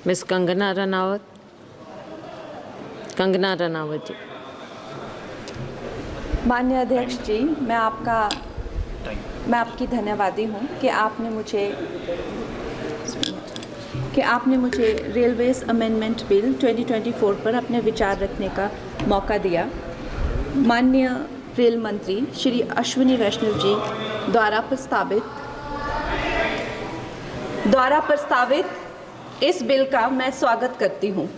Miss Kangana Ranaut जी। माननीय अध्यक्ष जी, मैं आपकी धन्यवादी हूँ कि आपने मुझे रेलवेज अमेंडमेंट बिल 2024 पर अपने विचार रखने का मौका दिया। माननीय रेल मंत्री श्री अश्विनी वैष्णव जी द्वारा प्रस्तावित इस बिल का मैं स्वागत करती हूँ।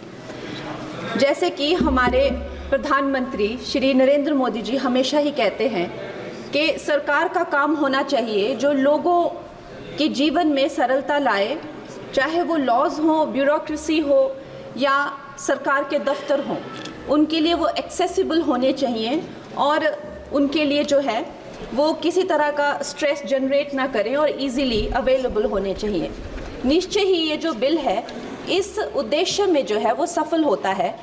जैसे कि हमारे प्रधानमंत्री श्री नरेंद्र मोदी जी हमेशा ही कहते हैं कि सरकार का काम होना चाहिए जो लोगों के जीवन में सरलता लाए, चाहे वो लॉज हो, ब्यूरोक्रेसी हो या सरकार के दफ्तर हों, उनके लिए वो एक्सेसिबल होने चाहिए और उनके लिए जो है वो किसी तरह का स्ट्रेस जनरेट ना करें और इजीली अवेलेबल होने चाहिए। निश्चय ही ये जो बिल है इस उद्देश्य में जो है वो सफल होता है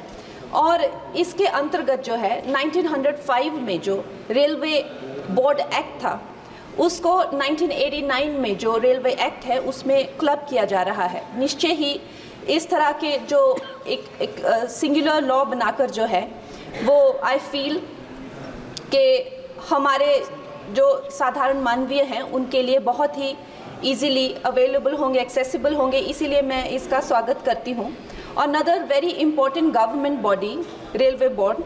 और इसके अंतर्गत जो है 1905 में जो रेलवे बोर्ड एक्ट था उसको 1989 में जो रेलवे एक्ट है उसमें क्लब किया जा रहा है। निश्चय ही इस तरह के जो एक सिंगुलर लॉ बनाकर जो है वो आई फील कि हमारे जो साधारण मानवीय हैं उनके लिए बहुत ही इजीली अवेलेबल होंगे, एक्सेसिबल होंगे, इसीलिए मैं इसका स्वागत करती हूँ। और another very important government body railway board,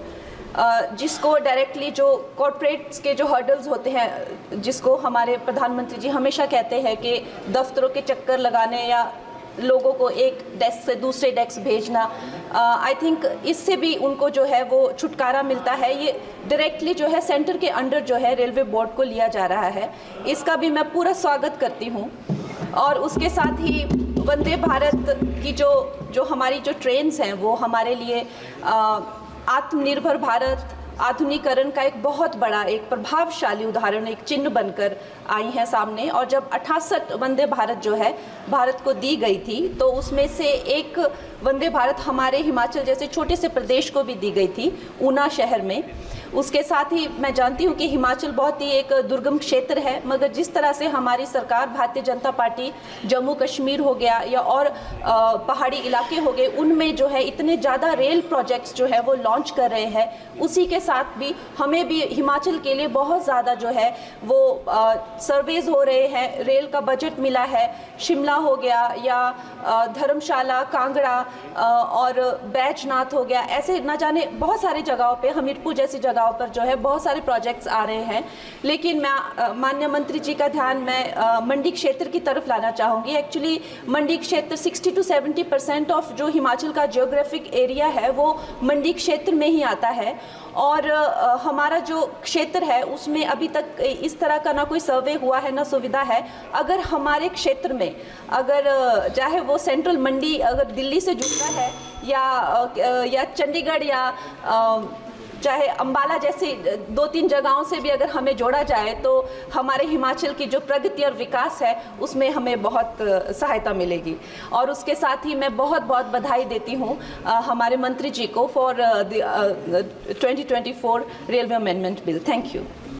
जिसको डायरेक्टली जो कॉर्पोरेट्स के जो हर्डल्स होते हैं, जिसको हमारे प्रधानमंत्री जी हमेशा कहते हैं कि दफ्तरों के चक्कर लगाने या लोगों को एक डेस्क से दूसरे डेस्क भेजना, आई थिंक इससे भी उनको जो है वो छुटकारा मिलता है। ये डायरेक्टली जो है सेंटर के अंडर जो है रेलवे बोर्ड को लिया जा रहा है, इसका भी मैं पूरा स्वागत करती हूँ। और उसके साथ ही वंदे भारत की जो हमारी जो ट्रेन्स हैं वो हमारे लिए आत्मनिर्भर भारत आधुनिकीकरण का एक बहुत बड़ा, एक प्रभावशाली उदाहरण, एक चिन्ह बनकर आई हैं सामने। और जब 68 वंदे भारत जो है भारत को दी गई थी तो उसमें से एक वंदे भारत हमारे हिमाचल जैसे छोटे से प्रदेश को भी दी गई थी, ऊना शहर में। उसके साथ ही मैं जानती हूँ कि हिमाचल बहुत ही एक दुर्गम क्षेत्र है, मगर जिस तरह से हमारी सरकार भारतीय जनता पार्टी जम्मू कश्मीर हो गया या और पहाड़ी इलाके हो गए, उनमें जो है इतने ज़्यादा रेल प्रोजेक्ट्स जो है वो लॉन्च कर रहे हैं, उसी के साथ भी हमें भी हिमाचल के लिए बहुत ज़्यादा जो है वो सर्वेज हो रहे हैं, रेल का बजट मिला है। शिमला हो गया या धर्मशाला, कांगड़ा और बैजनाथ हो गया, ऐसे ना जाने बहुत सारी जगहों पे, हमीरपुर जैसी जगहों पर जो है बहुत सारे प्रोजेक्ट्स आ रहे हैं। लेकिन मैं माननीय मंत्री जी का ध्यान मैं मंडी क्षेत्र की तरफ लाना चाहूँगी। एक्चुअली मंडी क्षेत्र 60 to 70% ऑफ जो हिमाचल का जियोग्राफिक एरिया है वो मंडी क्षेत्र में ही आता है और हमारा जो क्षेत्र है उसमें अभी तक इस तरह का ना कोई सर्वे हुआ है ना सुविधा है। अगर हमारे क्षेत्र में अगर चाहे वो सेंट्रल मंडी अगर दिल्ली से जुड़ता है या चंडीगढ़ या चाहे अंबाला जैसी 2-3 जगहों से भी अगर हमें जोड़ा जाए तो हमारे हिमाचल की जो प्रगति और विकास है उसमें हमें बहुत सहायता मिलेगी। और उसके साथ ही मैं बहुत बहुत बधाई देती हूँ हमारे मंत्री जी को for 2024 railway amendment bill. Thank you.